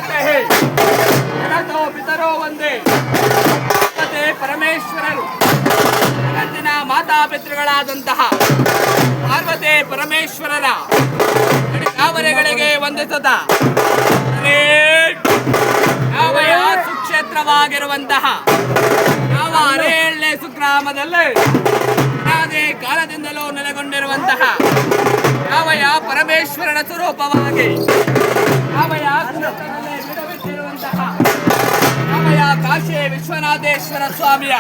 ಮಾತೆ ಜಗತ್ತೋ ಪಿತರೋ ಒಂದೇ ಮತ್ತೆ ಪರಮೇಶ್ವರರು ಜಗತ್ತಿನ ಮಾತಾಪಿತೃಗಳಾದಂತಹ ಪಾರ್ವತಿ ಪರಮೇಶ್ವರರ ಕಾವರೆಗಳಿಗೆ ವಂದಿಸುತ್ತ ಯಾವ ಸುಕ್ಷೇತ್ರವಾಗಿರುವಂತಹ ಯಾವ ಅರೇಳ್ಳೆ ಸುಗ್ರಾಮದಲ್ಲಿ ಅದೇ ಕಾಲದಿಂದಲೂ ನೆಲೆಗೊಂಡಿರುವಂತಹ ಯಾವ ಪರಮೇಶ್ವರನ ಸ್ವರೂಪವಾಗಿ ಯಾವ ಯಾವ ಕಾಶಿ ವಿಶ್ವನಾಥೇಶ್ವರ ಸ್ವಾಮಿಯ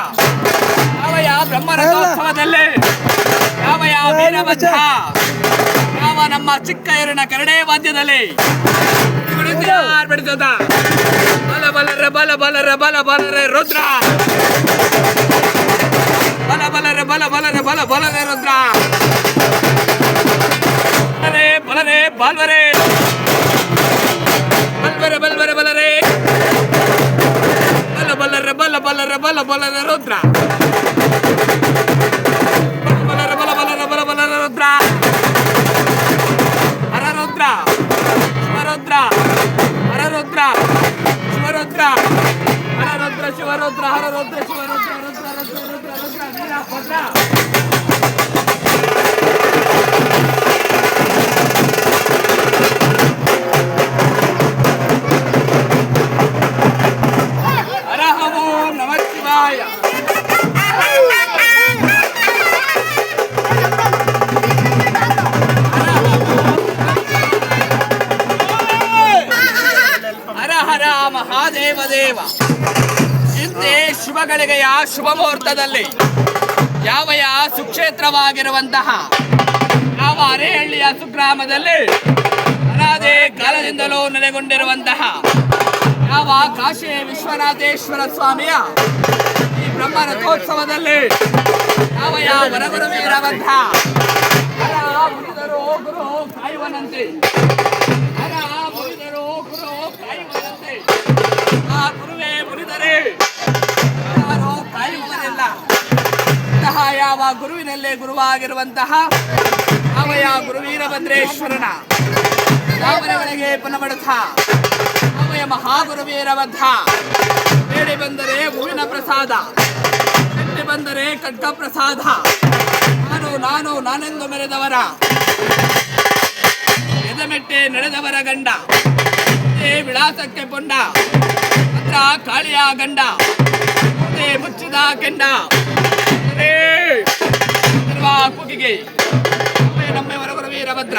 ಯಾವ ಬ್ರಹ್ಮರಥೋತ್ಸವದಲ್ಲಿ ಯಾವ ವೀರಭದ್ರ ಯಾವ ನಮ್ಮ ಚಿಕ್ಕ ಏರಿನ ಕರಡೆ ವಾದ್ಯದಲ್ಲಿ ಬಿಡಿಸದ ಬಲ ಬಲರ ಬಲ ಬಲರ ಬಲ ಬಲರೆ ರುದ್ರ ಬಲ ಬಲರೆ ಬಲ ಬಲರೆ ಬಲ ಬಲರೆ ರುದ್ರ ಬಲರೆ ಬಾಲ್ವರೆ ಬಲ್ವರೆ ಬಲ್ವರೆ ಬಲರೆ ಬಲ ಬಲರೆ ಬಲ ಬಲರೆ ಬಲ ಬಲರೆ ರುದ್ರ ಬಲ ಬಲರೆ ಬಲ ಬಲರೆ ಬಲ ಬಲರೆ ರುದ್ರ ಹರ ರುದ್ರ ಶಿವರುದ್ರ ಹರ ರುದ್ರ ಶಿವರುದ್ರ ಹರ ರುದ್ರ ಶಿವರುದ್ರ ಹರ ರುದ್ರ ಶಿವರುದ್ರ ರುದ್ರ ರುದ್ರ ರುದ್ರ ರುದ್ರ ವೀರಭದ್ರ ಮಹಾದೇವ ದೇವ ಇಂತೆ ಶುಭಗಳಿಗೆಯ ಶುಭ ಮುಹೂರ್ತದಲ್ಲಿ ಯಾವ ಸುಕ್ಷೇತ್ರವಾಗಿರುವಂತಹ ಯಾವ ಅರೇಹಳ್ಳಿಯ ಸುಗ್ರಾಮದಲ್ಲಿ ಅನಾದಿ ಕಾಲದಿಂದಲೂ ನೆಲೆಗೊಂಡಿರುವಂತಹ ಯಾವ ಕಾಶಿ ವಿಶ್ವನಾಥೇಶ್ವರ ಸ್ವಾಮಿಯ ಈ ಬ್ರಹ್ಮ ರಥೋತ್ಸವದಲ್ಲಿ ಯಾವ ವರಗುರು ವೀರಭದ್ರ ಮುನಿದರು ಗುರು ಕಾಯುವನಂತೆ ಮುನಿದರು ಗುರು ಕಾಯುವನಂತೆ ಆ ಗುರುವೇ ಮುನಿದರೆ ಯಾರು ಕಾಯುವವರಿಲ್ಲ ಇಂತಹ ಯಾವ ಗುರುವಿನಲ್ಲೇ ಗುರುವಾಗಿರುವಂತಹ ಯಾವ ಗುರು ವೀರಭದ್ರೇಶ್ವರನ ದಾವರಗಳಿಗೆ ಪುನಮಡುತ್ತ ಅವಯ ಮಹಾಗುರು ವೀರಭದ್ರ ಬೇಡಿ ಬಂದರೆ ಹೂವಿನ ಪ್ರಸಾದ ಎಲ್ಲಿ ಬಂದರೆ ಖಡ್ಗ ಪ್ರಸಾದ ನಾನು ನಾನೆಂದು ಮೆರೆದವರ ಎದೆಮೆಟ್ಟೆ ನಡೆದವರ ಗಂಡ ವಿಳಾಸಕ್ಕೆ ಪೊಂಡ ಹತ್ರ ಕಾಳಿಯ ಗಂಡ ಮುಚ್ಚಿದ ಕೆಂಡ ಕೂಗಿಗೆ ನಮ್ಮ ವರಗುರು ವೀರಭದ್ರ